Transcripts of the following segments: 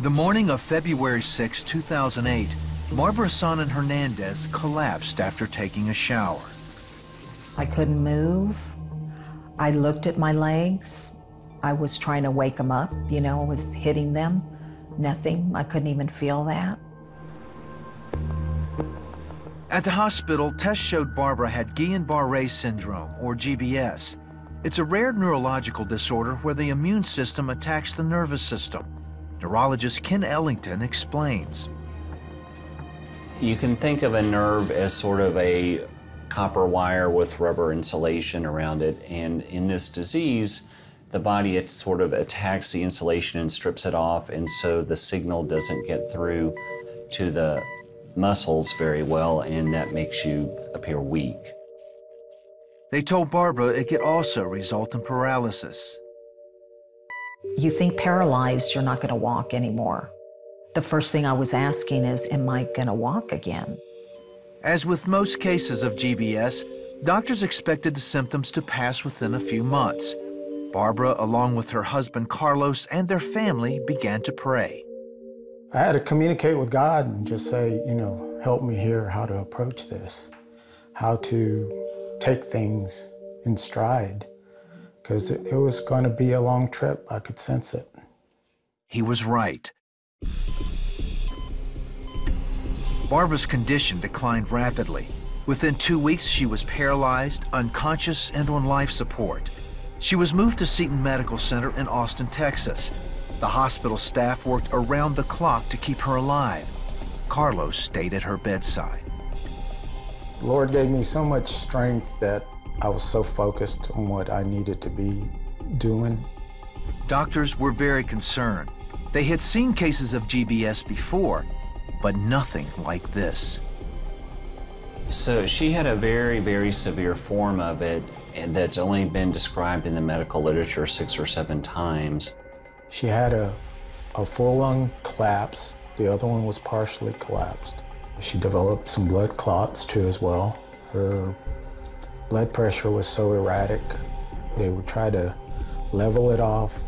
The morning of February 6, 2008, Barbara Sonnen Hernandez collapsed after taking a shower. I couldn't move. I looked at my legs. I was trying to wake them up, I was hitting them. Nothing. I couldn't even feel that. At the hospital, tests showed Barbara had Guillain Barre Syndrome, or GBS. It's a rare neurological disorder where the immune system attacks the nervous system. Neurologist Ken Ellington explains. You can think of a nerve as sort of a copper wire with rubber insulation around it, and in this disease, the body sort of attacks the insulation and strips it off, and so the signal doesn't get through to the muscles very well, and that makes you appear weak. They told Barbara it could also result in paralysis. You think paralyzed, you're not going to walk anymore. The first thing I was asking is, am I going to walk again? As with most cases of GBS, doctors expected the symptoms to pass within a few months. Barbara, along with her husband Carlos and their family, began to pray. I had to communicate with God and just say, help me here how to approach this, how to take things in stride, because it was going to be a long trip. I could sense it. He was right. Barbara's condition declined rapidly. Within 2 weeks, she was paralyzed, unconscious, and on life support. She was moved to Seton Medical Center in Austin, Texas. The hospital staff worked around the clock to keep her alive. Carlos stayed at her bedside. The Lord gave me so much strength that I was so focused on what I needed to be doing. Doctors were very concerned. They had seen cases of GBS before, but nothing like this. So she had a very, very severe form of it, and that's only been described in the medical literature 6 or 7 times. She had a full lung collapse. The other one was partially collapsed. She developed some blood clots too as well. Her blood pressure was so erratic. They would try to level it off.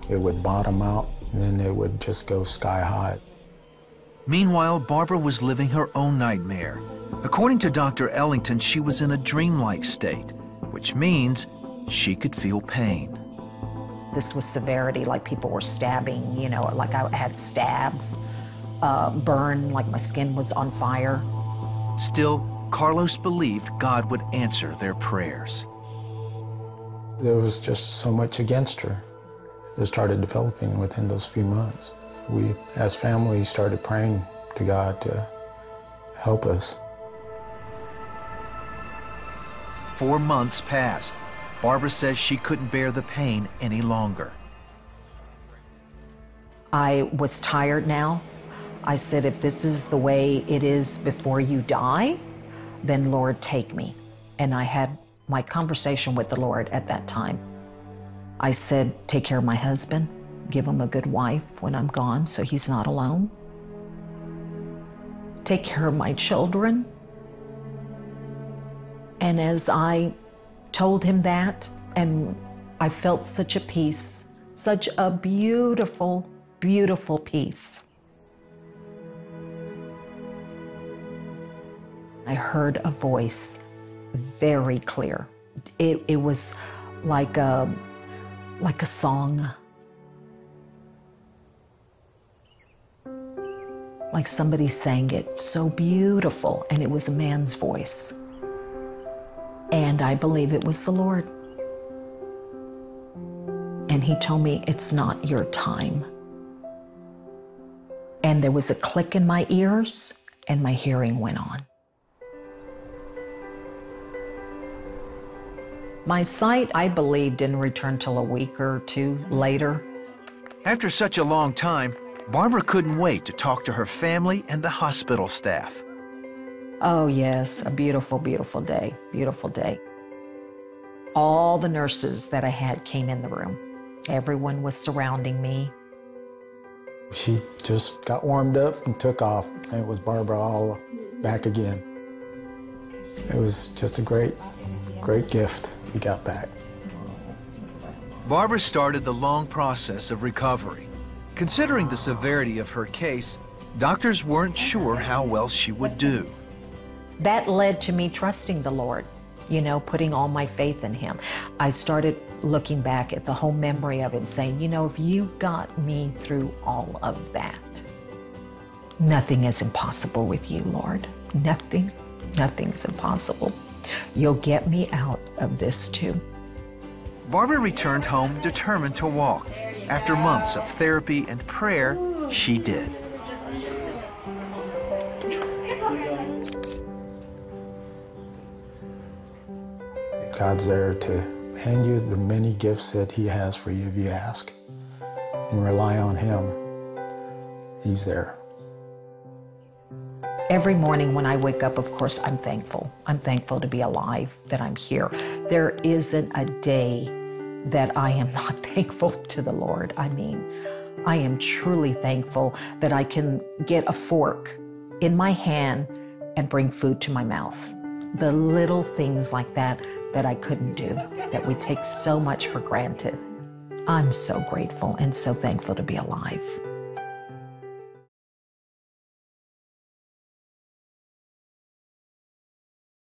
It would bottom out, and then it would just go sky high. Meanwhile, Barbara was living her own nightmare. According to Dr. Ellington, she was in a dreamlike state, which means she could feel pain. This was severity, like people were stabbing, like I had stabs, burn, like my skin was on fire. Still, Carlos believed God would answer their prayers. There was just so much against her. It started developing within those few months. We, as family, started praying to God to help us. 4 months passed. Barbara says she couldn't bear the pain any longer. I was tired now. I said, if this is the way it is before you die, then Lord, take me. And I had my conversation with the Lord at that time. I said, take care of my husband, give him a good wife when I'm gone so he's not alone. Take care of my children. And as I told him that, and I felt such a peace, such a beautiful, beautiful peace. I heard a voice very clear. It was like a song. Like somebody sang it so beautiful, and it was a man's voice. And I believe it was the Lord. And he told me, it's not your time. And there was a click in my ears, and my hearing went on. My sight, I believe, didn't return till a week or 2 later. After such a long time, Barbara couldn't wait to talk to her family and the hospital staff. Oh yes, a beautiful, beautiful day, beautiful day. All the nurses that I had came in the room. Everyone was surrounding me. She just got warmed up and took off. And it was Barbara all back again. It was just a great, great gift we got back. Barbara started the long process of recovery. Considering the severity of her case, doctors weren't sure how well she would do. That led to me trusting the Lord, you know, putting all my faith in Him. I started looking back at the whole memory of it and saying, you know, if you got me through all of that, nothing is impossible with you, Lord. Nothing's impossible. You'll get me out of this too. Barbara returned home determined to walk. After months of therapy and prayer, she did. God's there to hand you the many gifts that He has for you if you ask and rely on Him. He's there. Every morning when I wake up, of course, I'm thankful. I'm thankful to be alive, that I'm here. There isn't a day that I am not thankful to the Lord. I mean, I am truly thankful that I can get a fork in my hand and bring food to my mouth. The little things like that that I couldn't do, that we take so much for granted. I'm so grateful and so thankful to be alive.